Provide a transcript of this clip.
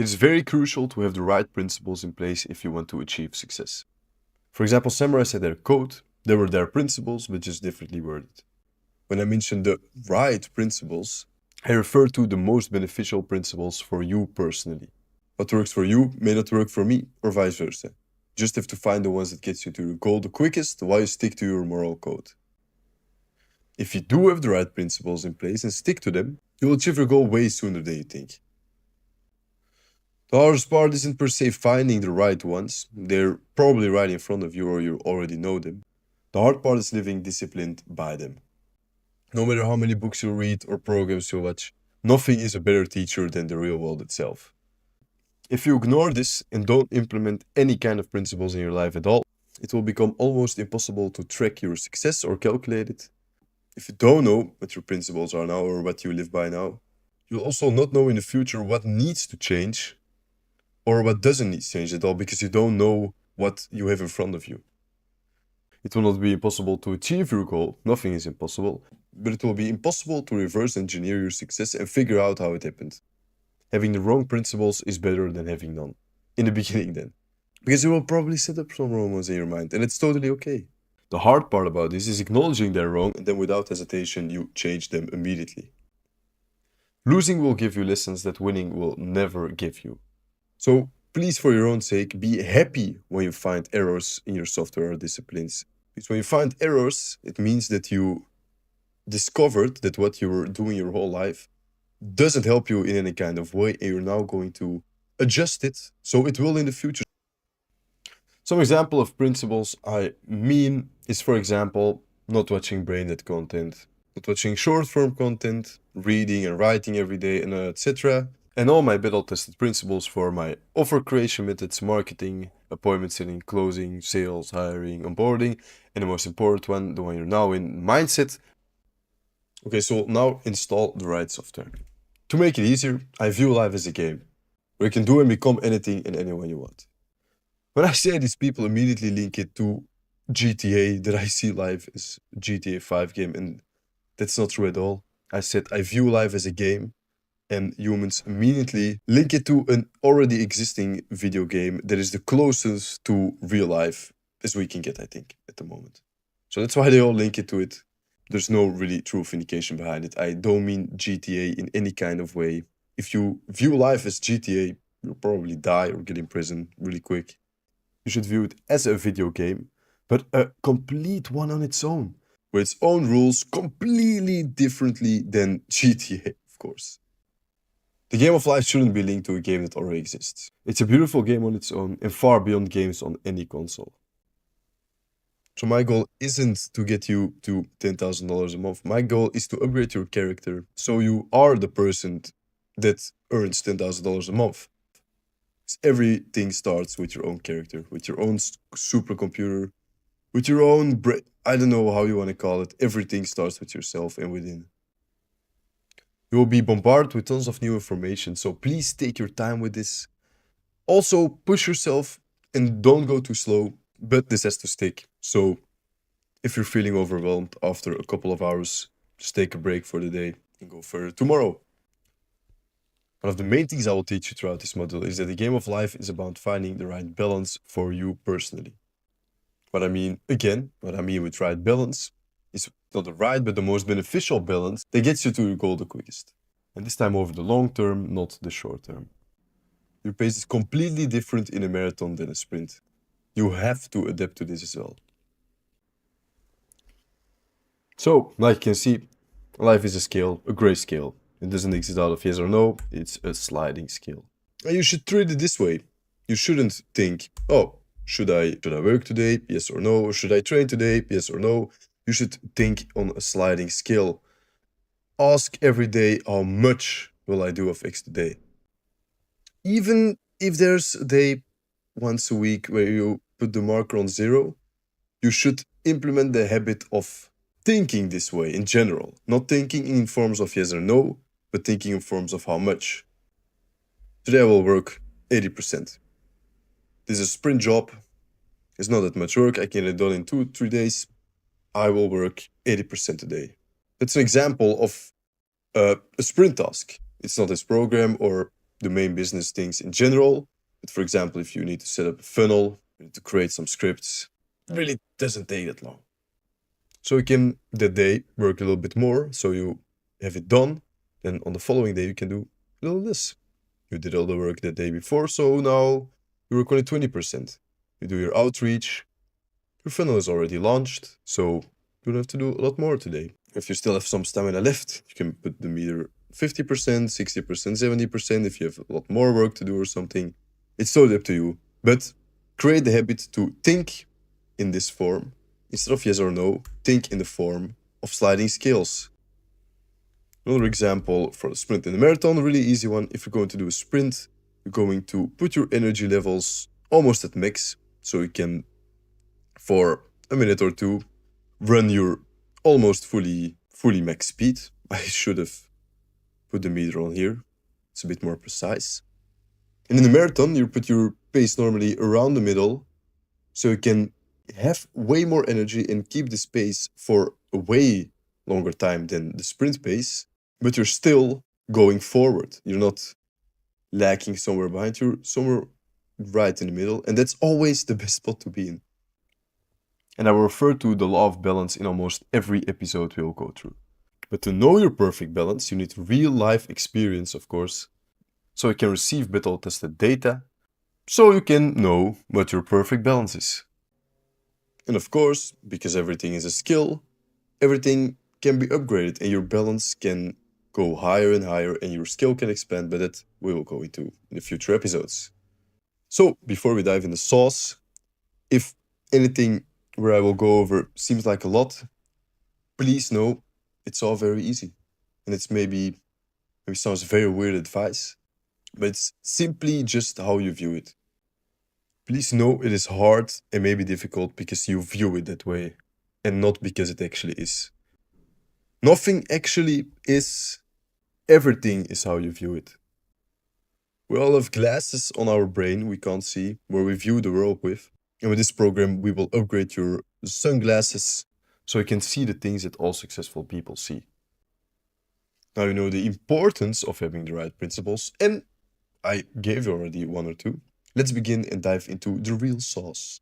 It is very crucial to have the right principles in place if you want to achieve success. For example, Samurai said their code, there were their principles, but just differently worded. When I mention the right principles, I refer to the most beneficial principles for you personally. What works for you may not work for me, or vice versa. Just have to find the ones that gets you to your goal the quickest while you stick to your moral code. If you do have the right principles in place and stick to them, you will achieve your goal way sooner than you think. The hardest part isn't per se finding the right ones. They're probably right in front of you or you already know them. The hard part is living disciplined by them. No matter how many books you read or programs you watch, nothing is a better teacher than the real world itself. If you ignore this and don't implement any kind of principles in your life at all, it will become almost impossible to track your success or calculate it. If you don't know what your principles are now or what you live by now, you'll also not know in the future what needs to change or what doesn't need to change at all because you don't know what you have in front of you. It will not be impossible to achieve your goal, nothing is impossible, but it will be impossible to reverse engineer your success and figure out how it happened. Having the wrong principles is better than having none. In the beginning then. Because you will probably set up some wrong ones in your mind, and it's totally okay. The hard part about this is acknowledging they're wrong, and then without hesitation you change them immediately. Losing will give you lessons that winning will never give you. So please, for your own sake, be happy when you find errors in your software or disciplines. Because when you find errors, it means that you discovered that what you were doing your whole life doesn't help you in any kind of way, and you're now going to adjust it so it will in the future. Some example of principles I mean is, for example, not watching brain dead content, not watching short form content, reading and writing every day, and etc. And all my battle tested principles for my offer creation methods, marketing, appointment setting, closing, sales, hiring, onboarding, and the most important one, the one you're now in, mindset. Okay, so now install the right software. To make it easier, I view life as a game, where you can do and become anything and anyone you want. When I say this, people immediately link it to GTA, that I see life as GTA 5 game, and that's not true at all. I said I view life as a game, and humans immediately link it to an already existing video game that is the closest to real life as we can get, I think, at the moment. So that's why they all link it to it. There's no really true vindication behind it. I don't mean GTA in any kind of way. If you view life as GTA, you'll probably die or get in prison really quick. You should view it as a video game, but a complete one on its own, with its own rules completely differently than GTA, of course. The game of life shouldn't be linked to a game that already exists. It's a beautiful game on its own and far beyond games on any console. So my goal isn't to get you to $10,000 a month. My goal is to upgrade your character so you are the person that earns $10,000 a month. Everything starts with your own character, with your own supercomputer, with your own brain. I don't know how you want to call it. Everything starts with yourself and within. You will be bombarded with tons of new information, so please take your time with this. Also, push yourself and don't go too slow, but this has to stick. So if you're feeling overwhelmed after a couple of hours, just take a break for the day and go further tomorrow. One of the main things I will teach you throughout this module is that the game of life is about finding the right balance for you personally. What I mean with right balance is not the right, but the most beneficial balance that gets you to your goal the quickest. And this time over the long term, not the short term. Your pace is completely different in a marathon than a sprint. You have to adapt to this as well. So, like you can see, life is a scale, a gray scale. It doesn't exist out of yes or no, it's a sliding scale. And you should treat it this way. You shouldn't think, oh, should I work today? Yes or no. Or should I train today? Yes or no. You should think on a sliding scale. Ask every day, how much will I do of X today? Even if there's a day once a week where you put the marker on 0, you should implement the habit of thinking this way in general. Not thinking in forms of yes or no, but thinking in forms of how much. Today I will work 80%. This is a sprint job. It's not that much work. I can get it done in 2-3 days. I will work 80% a day. That's an example of a sprint task. It's not this program or the main business things in general. But for example, if you need to set up a funnel, you need to create some scripts, it really doesn't take that long. So you can that day work a little bit more, so you have it done. Then on the following day, you can do a little less. You did all the work that day before, so now you work only 20%. You do your outreach, your funnel is already launched, so you don't have to do a lot more today. If you still have some stamina left, you can put the meter 50%, 60%, 70% if you have a lot more work to do or something. It's totally up to you. But create the habit to think in this form. Instead of yes or no, think in the form of sliding scales. Another example for the sprint and the marathon, a really easy one. If you're going to do a sprint, you're going to put your energy levels almost at max, so you can, for a minute or two, run your almost fully max speed. I should have put the meter on here. It's a bit more precise. And in the marathon, you put your pace normally around the middle, so you can have way more energy and keep this pace for a way longer time than the sprint pace, but you're still going forward. You're not lacking somewhere behind, you're somewhere right in the middle, and that's always the best spot to be in. And I will refer to the law of balance in almost every episode we'll go through. But to know your perfect balance, you need real life experience, of course, so you can receive battle-tested data, so you can know what your perfect balance is. And of course, because everything is a skill, everything can be upgraded and your balance can go higher and higher and your skill can expand, but that we will go into in the future episodes. So before we dive in the sauce, if anything where I will go over seems like a lot, please know it's all very easy. And it's maybe sounds very weird advice, but it's simply just how you view it. Please know it is hard and maybe difficult because you view it that way and not because it actually is. Nothing actually is. Everything is how you view it. We all have glasses on our brain we can't see, where we view the world with. And with this program, we will upgrade your sunglasses so you can see the things that all successful people see. Now you know the importance of having the right principles, and I gave you already one or two. Let's begin and dive into the real sauce.